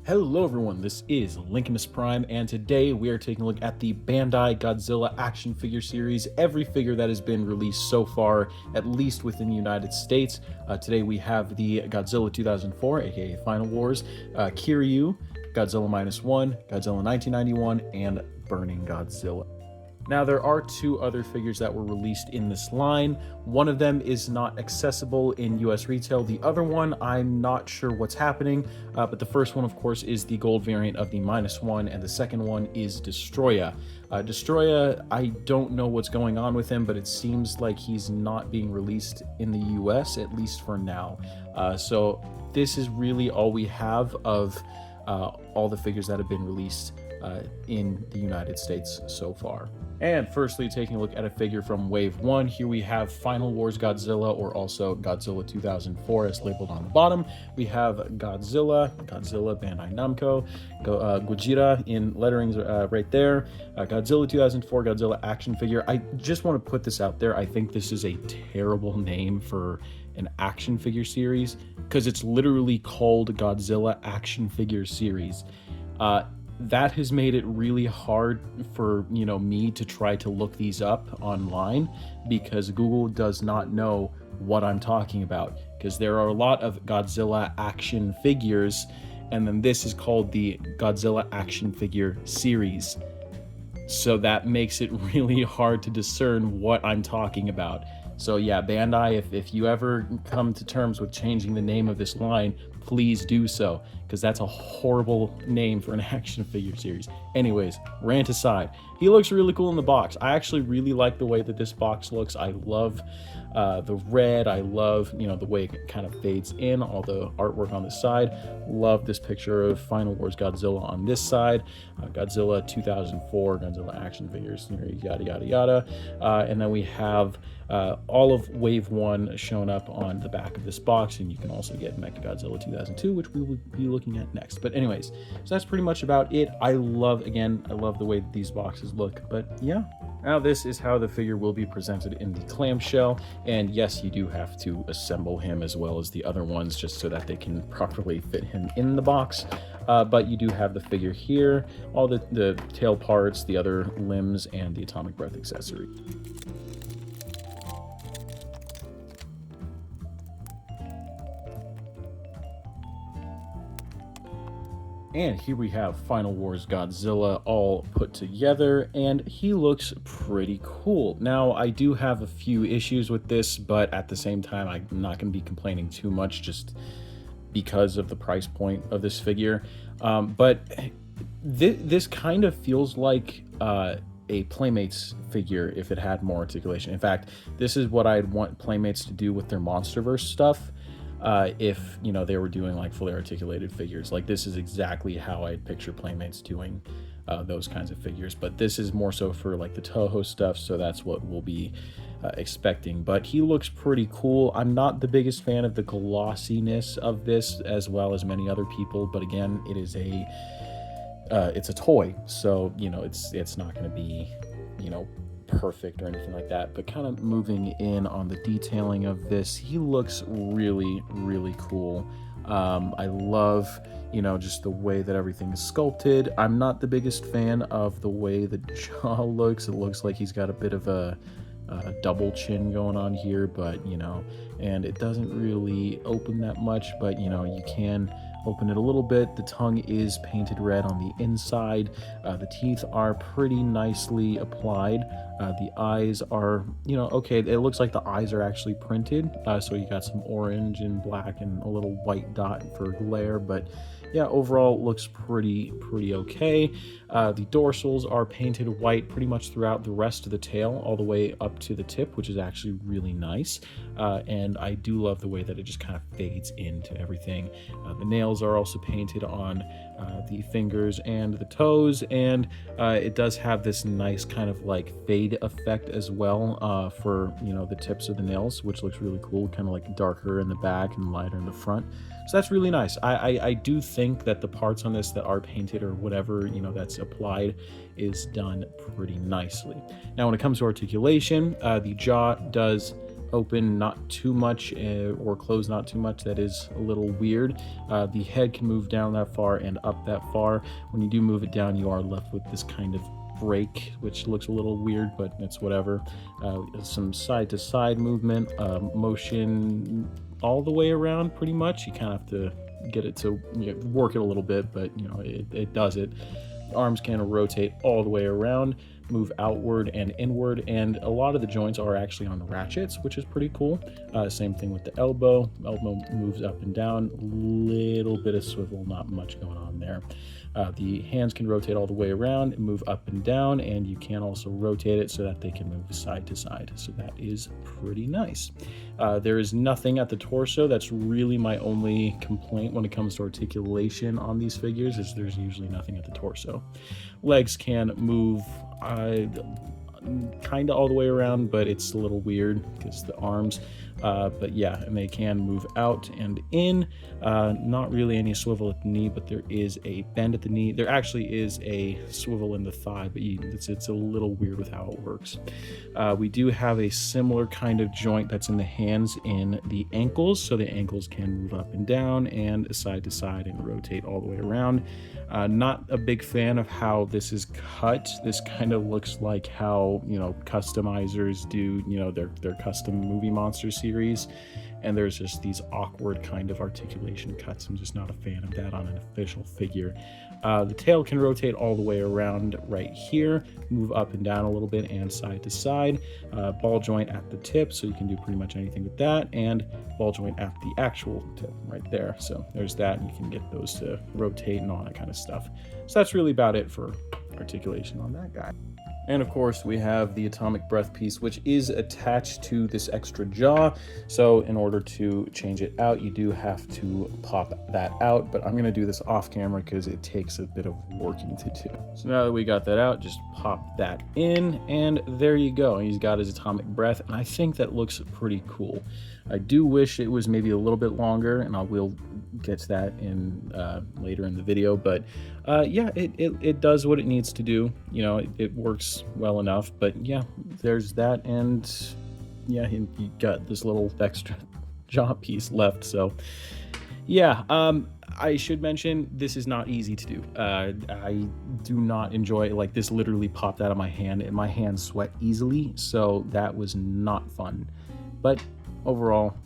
Hello everyone, this is Lincolnus Prime, and today we are taking a look at the Bandai Godzilla action figure series, every figure that has been released so far, at least within the United States. Today we have the Godzilla 2004, aka Final Wars, Kiryu, Godzilla -1, Godzilla 1991, and Burning Godzilla. Now, there are two other figures that were released in this line. One of them is not accessible in US retail. The other one, I'm not sure what's happening, but the first one, of course, is the gold variant of the -1, and the second one is Destroya. Destroya, I don't know what's going on with him, but it seems like he's not being released in the US, at least for now. So this is really all we have of all the figures that have been released in the United States so far. And firstly, taking a look at a figure from Wave 1, here we have Final Wars Godzilla, or also Godzilla 2004 as labeled on the bottom. We have Godzilla, Bandai Namco, Gojira in letterings right there, Godzilla 2004, Godzilla action figure. I just want to put this out there. I think this is a terrible name for an action figure series, because it's literally called Godzilla Action Figure Series. That has made it really hard for me to try to look these up online, because Google does not know what I'm talking about, because there are a lot of Godzilla action figures, and then this is called the Godzilla Action Figure Series. So that makes it really hard to discern what I'm talking about. So yeah, Bandai, if you ever come to terms with changing the name of this line, please do so, because that's a horrible name for an action figure series. Anyways, rant aside, he looks really cool in the box. I actually really like the way that this box looks. I love the red. I love the way it kind of fades in, all the artwork on the side. Love this picture of Final Wars Godzilla on this side, Godzilla 2004, Godzilla action figures, yada yada yada, and then we have all of Wave 1 shown up on the back of this box, and you can also get MechaGodzilla 2002, which we will be looking at next. But anyways, so that's pretty much about it. I love the way that these boxes look, but yeah. Now this is how the figure will be presented in the clamshell, and yes, you do have to assemble him as well as the other ones just so that they can properly fit him in the box. But you do have the figure here, all the tail parts, the other limbs, and the atomic breath accessory. And here we have Final Wars Godzilla all put together, and he looks pretty cool. Now, I do have a few issues with this, but at the same time, I'm not going to be complaining too much just because of the price point of this figure. But this kind of feels like a Playmates figure if it had more articulation. In fact, this is what I'd want Playmates to do with their Monsterverse stuff. If they were doing like fully articulated figures. Like, this is exactly how I'd picture Playmates doing those kinds of figures, but this is more so for like the Toho stuff, so that's what we'll be expecting. But he looks pretty cool. I'm not the biggest fan of the glossiness of this, as well as many other people, but again, it is it's a toy, so it's not going to be perfect or anything like that. But kind of moving in on the detailing of this, he looks really, really cool. I love just the way that everything is sculpted. I'm not the biggest fan of the way the jaw looks. It looks like he's got a bit of a double chin going on here, but and it doesn't really open that much, but you can open it a little bit. The tongue is painted red on the inside. The teeth are pretty nicely applied. The eyes are, okay. It looks like the eyes are actually printed. So you got some orange and black and a little white dot for glare, but yeah, overall looks pretty okay. The dorsals are painted white pretty much throughout the rest of the tail, all the way up to the tip, which is actually really nice. And I do love the way that it just kind of fades into everything. The nails are also painted on the fingers and the toes, and it does have this nice kind of like fade effect as well for the tips of the nails, which looks really cool, kind of like darker in the back and lighter in the front. So that's really nice. I do think that the parts on this that are painted or whatever that's applied is done pretty nicely. Now when it comes to articulation, the jaw does open not too much or close not too much. That is a little weird. The head can move down that far and up that far. When you do move it down, you are left with this kind of break, which looks a little weird, but it's whatever. Some side to side movement, motion all the way around pretty much. You kind of have to get it to work it a little bit, but it does it. Arms can rotate all the way around, move outward and inward, and a lot of the joints are actually on ratchets, which is pretty cool. Same thing with the elbow. Elbow moves up and down, little bit of swivel, not much going on there. The hands can rotate all the way around and move up and down, and you can also rotate it so that they can move side to side. So that is pretty nice. There is nothing at the torso. That's really my only complaint when it comes to articulation on these figures, is there's usually nothing at the torso. Legs can move kind of all the way around, but it's a little weird because the arms, but yeah, and they can move out and in. Not really any swivel at the knee, but there is a bend at the knee. There actually is a swivel in the thigh, but it's a little weird with how it works. We do have a similar kind of joint that's in the hands in the ankles, so the ankles can move up and down and side to side and rotate all the way around. Not a big fan of how this is cut. This kind of looks like how customizers do their custom movie monster series, and there's just these awkward kind of articulation cuts. I'm just not a fan of that on an official figure. The tail can rotate all the way around right here, move up and down a little bit and side to side. Ball joint at the tip, so you can do pretty much anything with that, and ball joint at the actual tip right there. So there's that, and you can get those to rotate and all that kind of stuff. So that's really about it for articulation on that guy. And of course, we have the atomic breath piece, which is attached to this extra jaw. So in order to change it out, you do have to pop that out, but I'm gonna do this off camera because it takes a bit of working to do. So now that we got that out, just pop that in, and there you go. He's got his atomic breath, and I think that looks pretty cool. I do wish it was maybe a little bit longer, and I will get to that in later in the video, but yeah, it does what it needs to do. It works well enough, but yeah, there's that, and yeah, you got this little extra jaw piece left. So yeah, I should mention, this is not easy to do. I do not enjoy it. Like, this literally popped out of my hand, and my hands sweat easily, so that was not fun. But overall,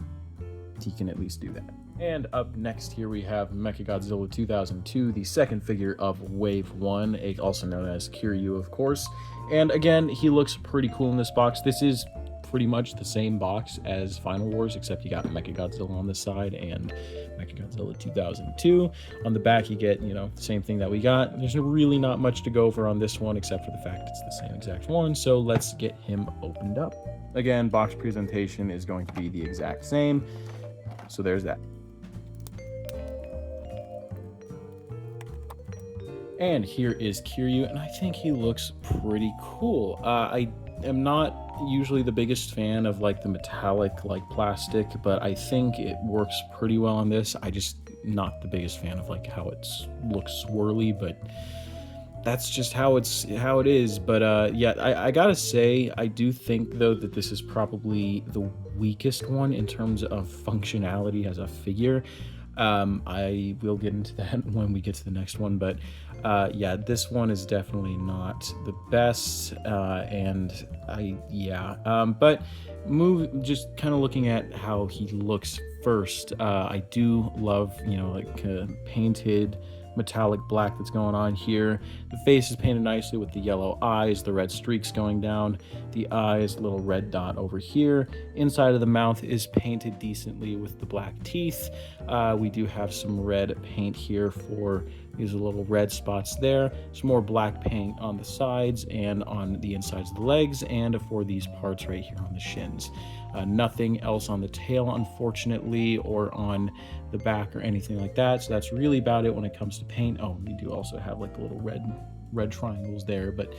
he can at least do that. And up next here we have MechaGodzilla 2002, the second figure of Wave 1, also known as Kiryu, of course. And again, he looks pretty cool in this box. This is pretty much the same box as Final Wars, except you got MechaGodzilla on this side and MechaGodzilla 2002. On the back, you get, the same thing that we got. There's really not much to go over on this one, except for the fact it's the same exact one. So let's get him opened up. Again, box presentation is going to be the exact same. So there's that. And here is Kiryu, and I think he looks pretty cool. I am not usually the biggest fan of like the metallic plastic, but I think it works pretty well on this. I just not the biggest fan of like how it looks swirly, but that's just how it is. But yeah, I gotta say, I do think though that this is probably the weakest one in terms of functionality as a figure. I will get into that when we get to the next one, but yeah, this one is definitely not the best, but just kind of looking at how he looks first, I do love, painted metallic black that's going on here. The face is painted nicely with the yellow eyes, the red streaks going down, the eyes, little red dot over here. Inside of the mouth is painted decently with the black teeth. We do have some red paint here for these little red spots there, some more black paint on the sides and on the insides of the legs, and for these parts right here on the shins. Nothing else on the tail, unfortunately, or on the back or anything like that. So that's really about it when it comes to paint. Oh, we do also have like little red triangles there, but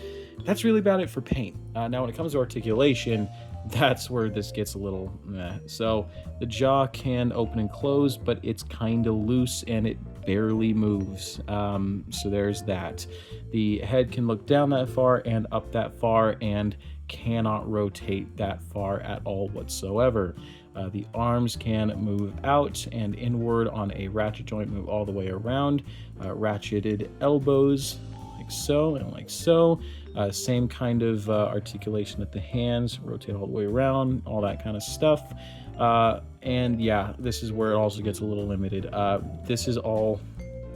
that's really about it for paint. Now when it comes to articulation, that's where this gets a little meh. So the jaw can open and close, but it's kind of loose and it barely moves. So there's that. The head can look down that far and up that far, and cannot rotate that far at all whatsoever. The arms can move out and inward on a ratchet joint, move all the way around. Ratcheted elbows, like so and like so. Same kind of articulation at the hands, rotate all the way around, all that kind of stuff. And yeah, this is where it also gets a little limited. This is all,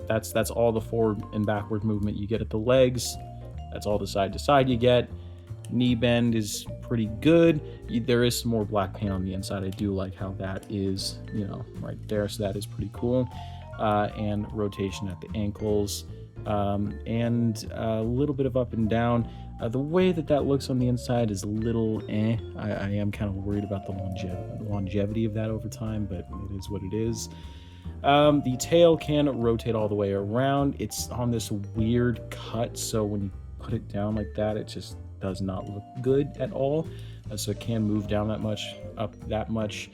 that's all the forward and backward movement you get at the legs. That's all the side to side you get. Knee bend is pretty good. There is some more black paint on the inside. I do like how that is, you know, right there. So that is pretty cool. And rotation at the ankles, and a little bit of up and down. The way that looks on the inside is a little I am kind of worried about the longevity of that over time, but it is what it is. The tail can rotate all the way around. It's on this weird cut, so when you put it down like that, it just does not look good at all. So it can move down that much, up that much.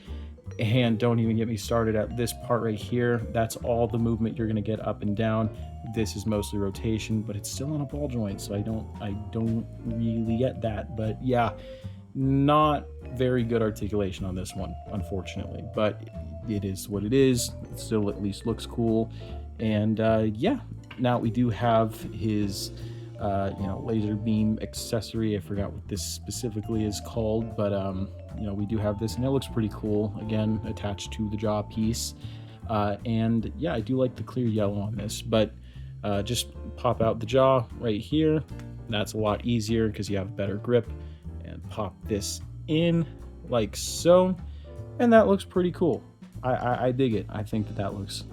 And don't even get me started at this part right here. That's all the movement you're going to get up and down. This is mostly rotation, but it's still on a ball joint, so I don't really get that. But yeah, not very good articulation on this one, unfortunately, but it is what it is. It still at least looks cool. And yeah, now we do have his laser beam accessory. I forgot what this specifically is called, but we do have this, and it looks pretty cool, again attached to the jaw piece. And yeah, I do like the clear yellow on this, but just pop out the jaw right here. That's a lot easier because you have better grip. And pop this in like so, and that looks pretty cool. I dig it. I think that looks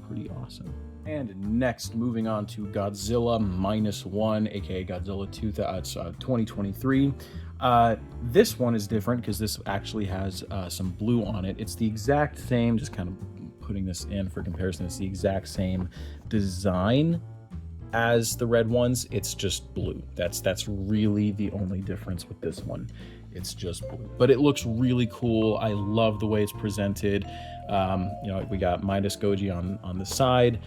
pretty awesome. And next, moving on to Godzilla -1, aka Godzilla 2023. This one is different because this actually has some blue on it. It's the exact same, just kind of putting this in for comparison, it's the exact same design as the red ones. It's just blue. That's really the only difference with this one. It's just blue, but it looks really cool. I love the way it's presented. We got Midas Goji on the side.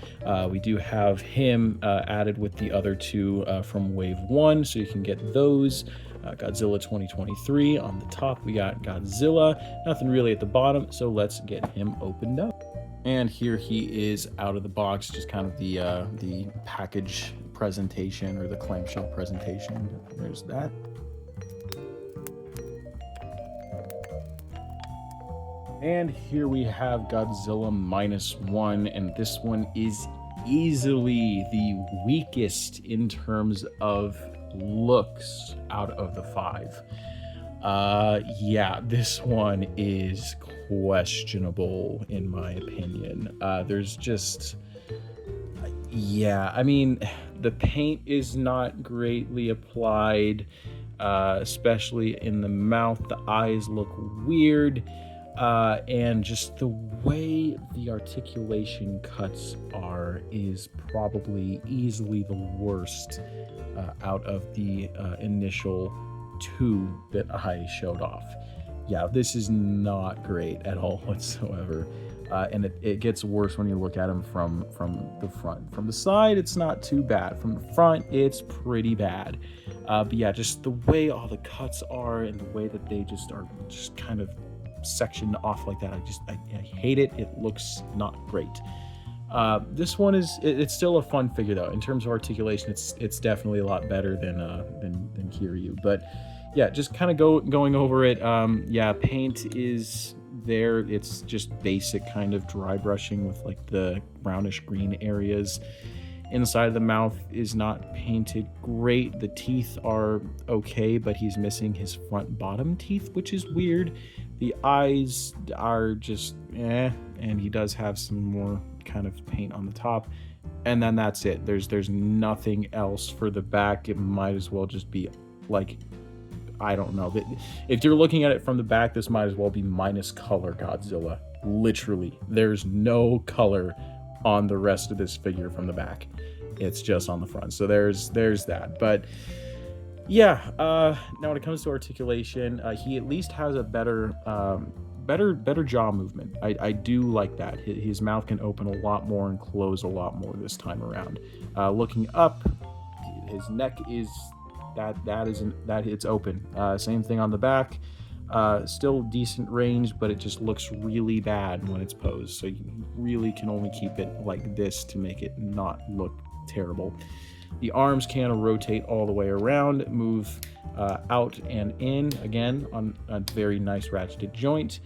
We do have him added with the other two from Wave 1, so you can get those. Godzilla 2023 on the top. We got Godzilla, nothing really at the bottom, so let's get him opened up. And here he is out of the box, just kind of the package presentation, or the clamshell presentation. There's that. And here we have Godzilla -1, and this one is easily the weakest in terms of looks out of the 5. Yeah, this one is questionable in my opinion. There's just, yeah, I mean, the paint is not greatly applied, especially in the mouth. The eyes look weird. And just the way the articulation cuts is probably easily the worst out of the initial 2 that I showed off. Yeah, this is not great at all whatsoever. And it gets worse when you look at them from the front. From the side, it's not too bad. From the front, it's pretty bad. But yeah, just the way all the cuts are, and the way that they just are just kind of sectioned off like that, I hate it. It looks not great. This one it's still a fun figure though. In terms of articulation, it's definitely a lot better than Kiryu. But yeah, just kind of going over it. Yeah, paint is there. It's just basic kind of dry brushing with like the brownish green areas. Inside of the mouth is not painted great. The teeth are okay, but he's missing his front bottom teeth, which is weird. The eyes are just and he does have some more kind of paint on the top, and then that's it. There's nothing else for the back. It might as well just be like, I don't know, if you're looking at it from the back, this might as well be minus color Godzilla. Literally, there's no color on the rest of this figure from the back. It's just on the front. So there's that. But yeah, now when it comes to articulation, he at least has a better jaw movement. I do like that. His mouth can open a lot more and close a lot more this time around. Looking up, his neck is that it's open. Same thing on the back. Still decent range, but it just looks really bad when it's posed. So you really can only keep it like this to make it not look terrible. The arms can rotate all the way around, move out and in, again, on a very nice ratcheted joint.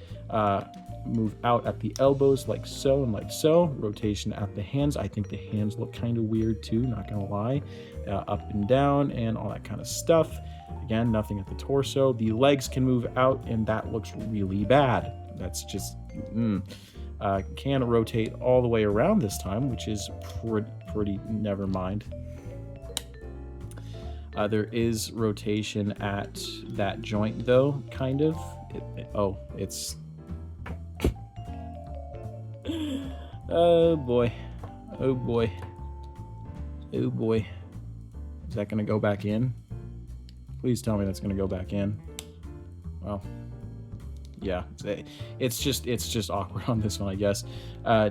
Move out at the elbows like so and like so. Rotation at the hands. I think the hands look kind of weird too, not gonna lie. Up and down and all that kind of stuff. Again, nothing at the torso. The legs can move out, and that looks really bad. That's just can rotate all the way around this time, which is pretty never mind. There is rotation at that joint though, kind of. It's oh boy. Is that gonna go back in? Please tell me that's gonna go back in. Well, yeah, it's just awkward on this one, I guess.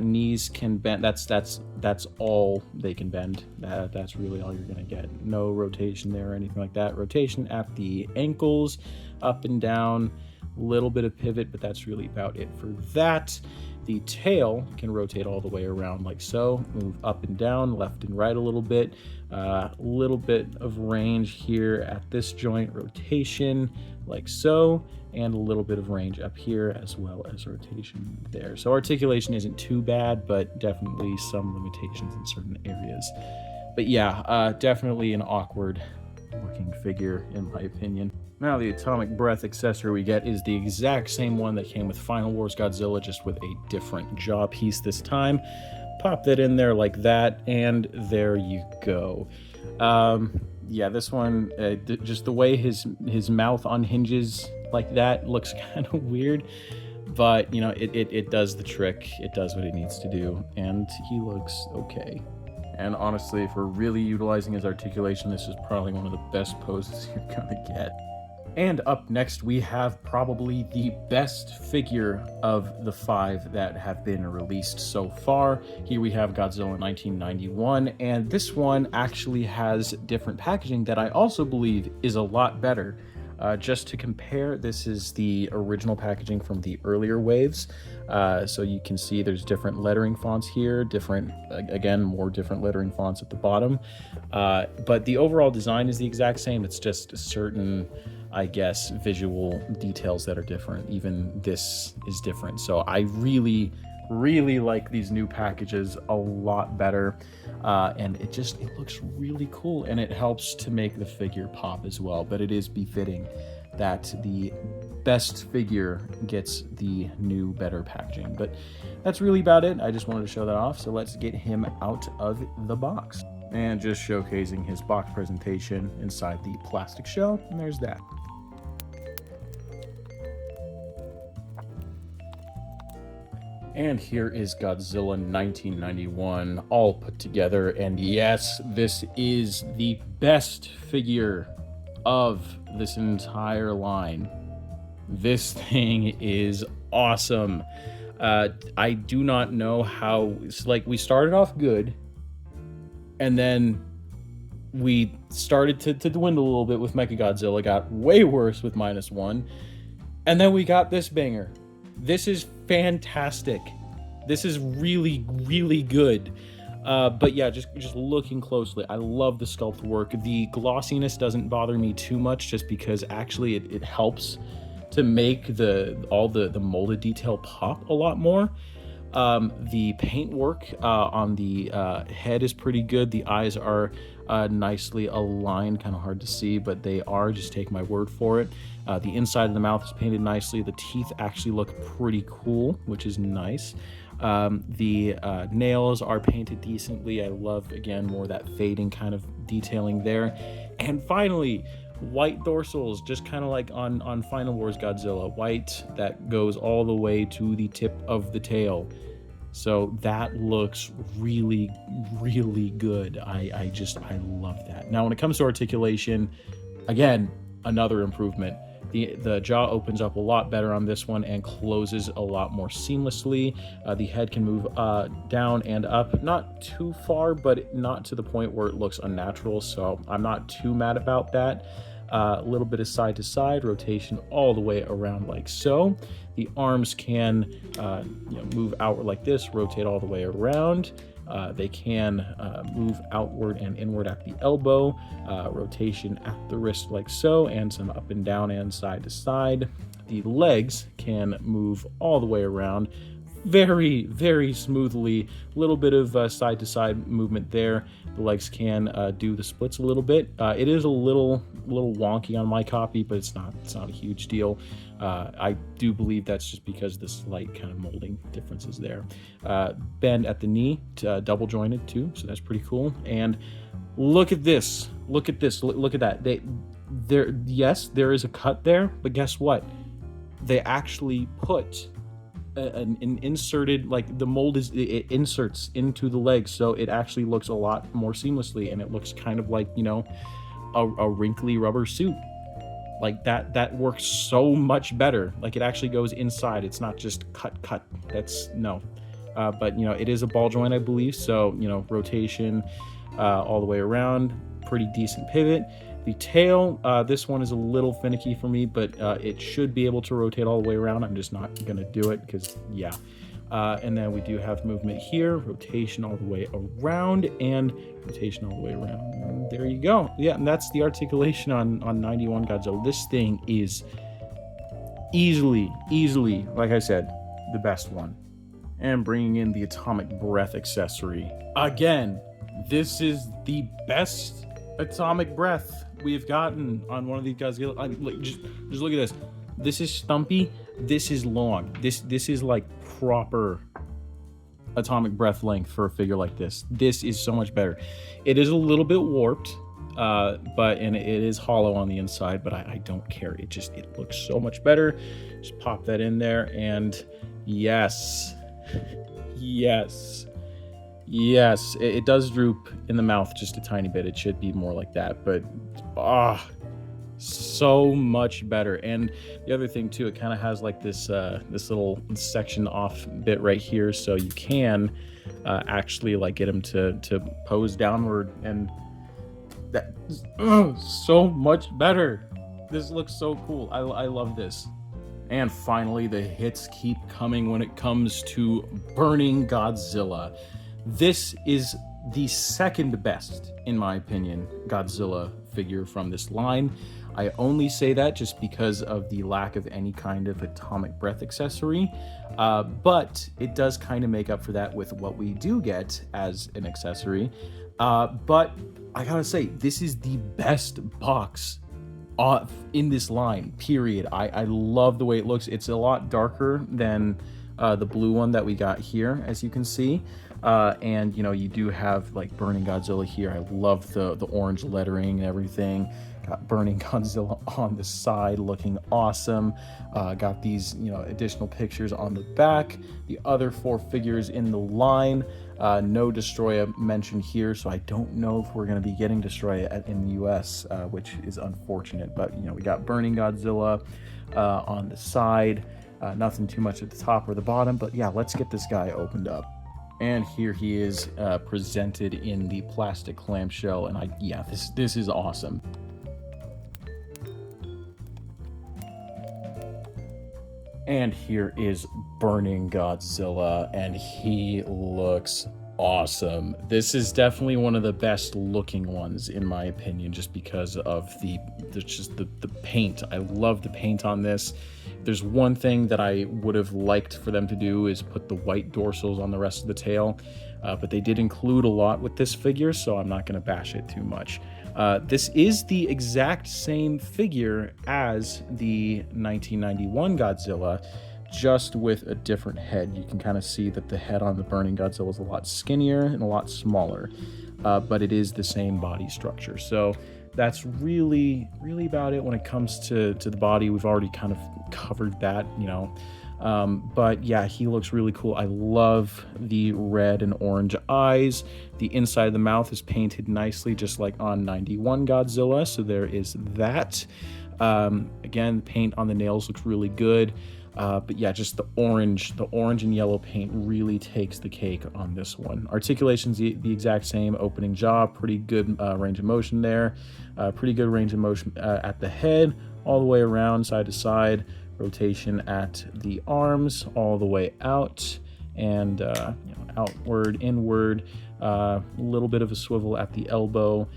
Knees can bend. That's all they can bend. That's really all you're gonna get. No rotation there or anything like that. Rotation at the ankles, up and down, little bit of pivot, but that's really about it for that. The tail can rotate all the way around like so, move up and down, left and right a little bit of range here at this joint, rotation like so, and a little bit of range up here as well as rotation there. So articulation isn't too bad, but definitely some limitations in certain areas. But yeah, definitely an awkward looking figure in my opinion. Now the atomic breath accessory we get is the exact same one that came with Final Wars Godzilla, just with a different jaw piece this time. Pop that in there like that, and there you go. Yeah, this one, just the way his mouth unhinges like that looks kind of weird, but you know, it does the trick. It does what it needs to do, and he looks okay. And honestly, for really utilizing his articulation, this is probably one of the best poses you're gonna get. And up next, we have probably the best figure of the 5 that have been released so far. Here we have Godzilla 1991, and this one actually has different packaging that I also believe is a lot better. Just to compare, this is the original packaging from the earlier waves. So you can see there's different lettering fonts here, more different lettering fonts at the bottom. But the overall design is the exact same. It's just certain, I guess, visual details that are different. Even this is different. So I really like these new packages a lot better. And it looks really cool, and it helps to make the figure pop as well. But it is befitting that the best figure gets the new, better packaging. But that's really about it. I just wanted to show that off. So let's get him out of the box. And just showcasing his box presentation inside the plastic shell. And there's that. And here is Godzilla 1991 all put together, and yes, this is the best figure of this entire line. This thing is awesome. I do not know how, it's like we started off good, and then we started to dwindle a little bit with MechaGodzilla, got way worse with -1, and then we got this banger. This is fantastic. This is really good. But yeah, just looking closely, I love the sculpt work. The glossiness doesn't bother me too much, just because actually it helps to make all the molded detail pop a lot more. The paint work on the head is pretty good. The eyes are nicely aligned, kind of hard to see, but they are, just take my word for it. The inside of the mouth is painted nicely. The teeth actually look pretty cool, which is nice. The nails are painted decently. I love, again, more that fading kind of detailing there. And finally, white dorsals, just kind of like on Final Wars Godzilla, white that goes all the way to the tip of the tail. So that looks really good. I love that. Now when it comes to articulation, again, another improvement. The jaw opens up a lot better on this one and closes a lot more seamlessly. The head can move down and up, not too far, but not to the point where it looks unnatural, so I'm not too mad about that. A little bit of side to side rotation all the way around like so. The arms can move outward like this, rotate all the way around. They can move outward and inward at the elbow, rotation at the wrist like so, and some up and down and side to side. The legs can move all the way around very, very smoothly. A little bit of side to side movement there. The legs can do the splits a little bit. It is a little wonky on my copy, but it's not a huge deal. I do believe that's just because the slight kind of molding differences there. Bend at the knee, double jointed too, so that's pretty cool. And look at this. Look at that. Yes, there is a cut there, but guess what? They actually put an inserted, like the mold it inserts into the leg, so it actually looks a lot more seamlessly, and it looks kind of like, a wrinkly rubber suit. Like that works so much better. Like it actually goes inside. It's not just cut. That's no. But it is a ball joint, I believe. So rotation all the way around. Pretty decent pivot. The tail, this one is a little finicky for me, but it should be able to rotate all the way around. I'm just not gonna do it because yeah. And then we do have movement here, rotation all the way around, and rotation all the way around. And there you go. Yeah, and that's the articulation on 91 Godzilla. This thing is easily, like I said, the best one. And bringing in the atomic breath accessory. Again, this is the best atomic breath we've gotten on one of these Godzilla. Just look at this. This is stumpy. This is long. This is like proper atomic breath length for a figure like this. This is so much better. It is a little bit warped, and it is hollow on the inside, but I don't care. It looks so much better. Just pop that in there, and yes, it does droop in the mouth just a tiny bit. It should be more like that, but so much better. And the other thing too, it kind of has like this little section off bit right here, so you can actually like get him to pose downward, and that so much better. This looks so cool. I love this. And finally, the hits keep coming when it comes to Burning Godzilla. This is the second best, in my opinion, Godzilla figure from this line. I only say that just because of the lack of any kind of atomic breath accessory, but it does kind of make up for that with what we do get as an accessory. But I gotta say, this is the best box in this line, period. I love the way it looks. It's a lot darker than the blue one that we got here, as you can see. And you do have like Burning Godzilla here. I love the orange lettering and everything. Got Burning Godzilla on the side looking awesome. Got these additional pictures on the back. The other 4 figures in the line, no Destroya mentioned here, so I don't know if we're going to be getting Destroya in the US, which is unfortunate. But we got Burning Godzilla on the side. Nothing too much at the top or the bottom, but yeah, let's get this guy opened up. And here he is presented in the plastic clamshell, and this is awesome. And here is Burning Godzilla, and he looks awesome. This is definitely one of the best looking ones in my opinion, just because of the paint. I love the paint on this. There's one thing that I would have liked for them to do is put the white dorsals on the rest of the tail, but they did include a lot with this figure, so I'm not going to bash it too much. This is the exact same figure as the 1991 Godzilla, just with a different head. You can kind of see that the head on the Burning Godzilla is a lot skinnier and a lot smaller, but it is the same body structure. So that's really about it when it comes to the body. We've already kind of covered that, but yeah, he looks really cool. I love the red and orange eyes. The inside of the mouth is painted nicely, just like on 91 Godzilla, so there is that. Again, paint on the nails looks really good. But yeah, just the orange and yellow paint really takes the cake on this one. Articulation's the exact same. Opening jaw, pretty good range of motion there. Pretty good range of motion at the head, all the way around, side to side. Rotation at the arms, all the way out, and outward, inward. A little bit of a swivel at the elbow,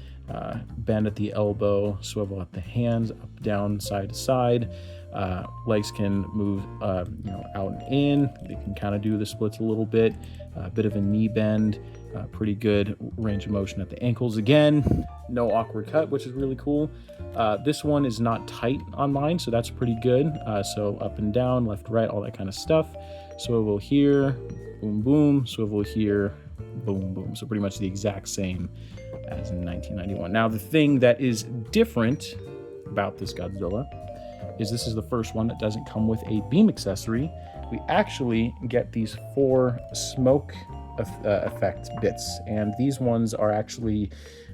bend at the elbow, swivel at the hands, up, down, side to side. Legs can move, out and in. They can kind of do the splits a little bit. A bit of a knee bend. Pretty good range of motion at the ankles. Again, no awkward cut, which is really cool. This one is not tight on mine, so that's pretty good. So up and down, left, right, all that kind of stuff. Swivel here, boom, boom. Swivel here, boom, boom. So pretty much the exact same as in 1991. Now, the thing that is different about this Godzilla is this is the first one that doesn't come with a beam accessory. We actually get these 4 smoke effect bits, and these ones are actually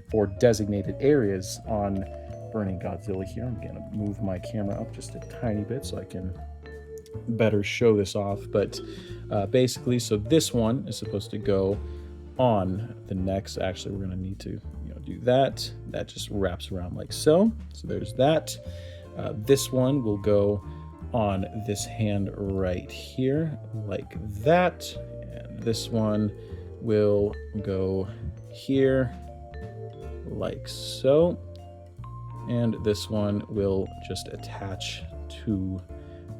for designated areas on Burning Godzilla here. I'm gonna move my camera up just a tiny bit so I can better show this off, but basically, so this one is supposed to go on the neck. So actually we're gonna need to do that. That just wraps around like so. So there's that. This one will go on this hand right here like that, and this one will go here like so, and this one will just attach to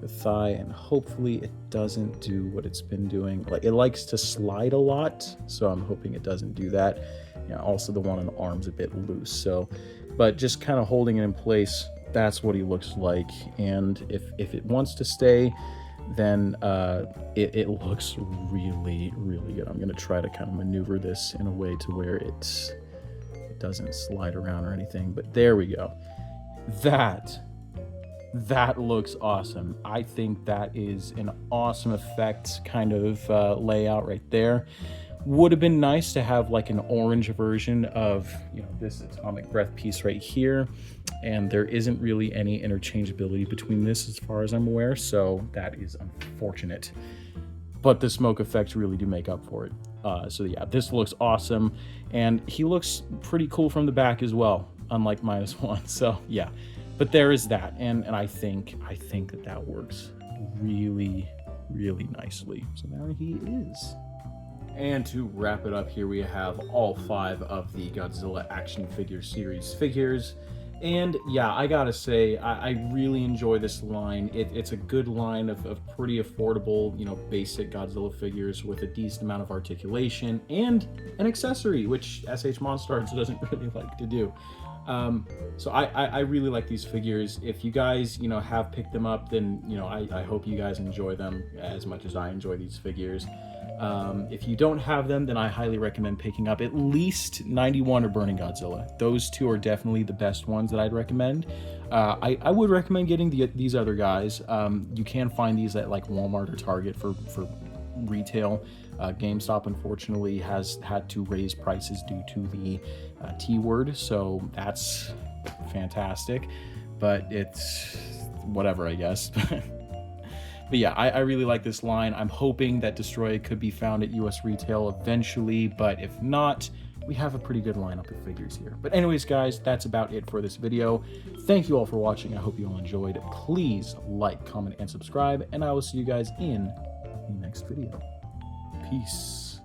the thigh, and hopefully it doesn't do what it's been doing. Like, it likes to slide a lot, so I'm hoping it doesn't do that. Also the one on the arm's a bit loose, so but just kind of holding it in place, that's what he looks like. And if it wants to stay, then it looks really, really good. I'm gonna try to kind of maneuver this in a way to where it doesn't slide around or anything, but there we go. That looks awesome. I think that is an awesome effect kind of layout right there. Would have been nice to have like an orange version of this atomic breath piece right here, and there isn't really any interchangeability between this as far as I'm aware, so that is unfortunate. But the smoke effects really do make up for it. So yeah, this looks awesome, and he looks pretty cool from the back as well, unlike -1. So yeah, but there is that, and I think that works really, really nicely. So there he is. And to wrap it up here, we have all 5 of the Godzilla action figure series figures. And yeah, I gotta say, I really enjoy this line. It's a good line of pretty affordable, basic Godzilla figures with a decent amount of articulation and an accessory, which SH Monstars doesn't really like to do. So I really like these figures. If you guys, have picked them up, then, I hope you guys enjoy them as much as I enjoy these figures. If you don't have them, then I highly recommend picking up at least 91 or Burning Godzilla. Those 2 are definitely the best ones that I'd recommend. I would recommend getting these other guys. You can find these at like Walmart or Target for retail. GameStop, unfortunately, has had to raise prices due to the T word, so that's fantastic, but it's whatever, I guess. But yeah, I really like this line. I'm hoping that Destroy could be found at US retail eventually, but if not, we have a pretty good lineup of figures here. But anyways, guys, that's about it for this video. Thank you all for watching. I hope you all enjoyed. Please like, comment, and subscribe, and I will see you guys in the next video. Peace.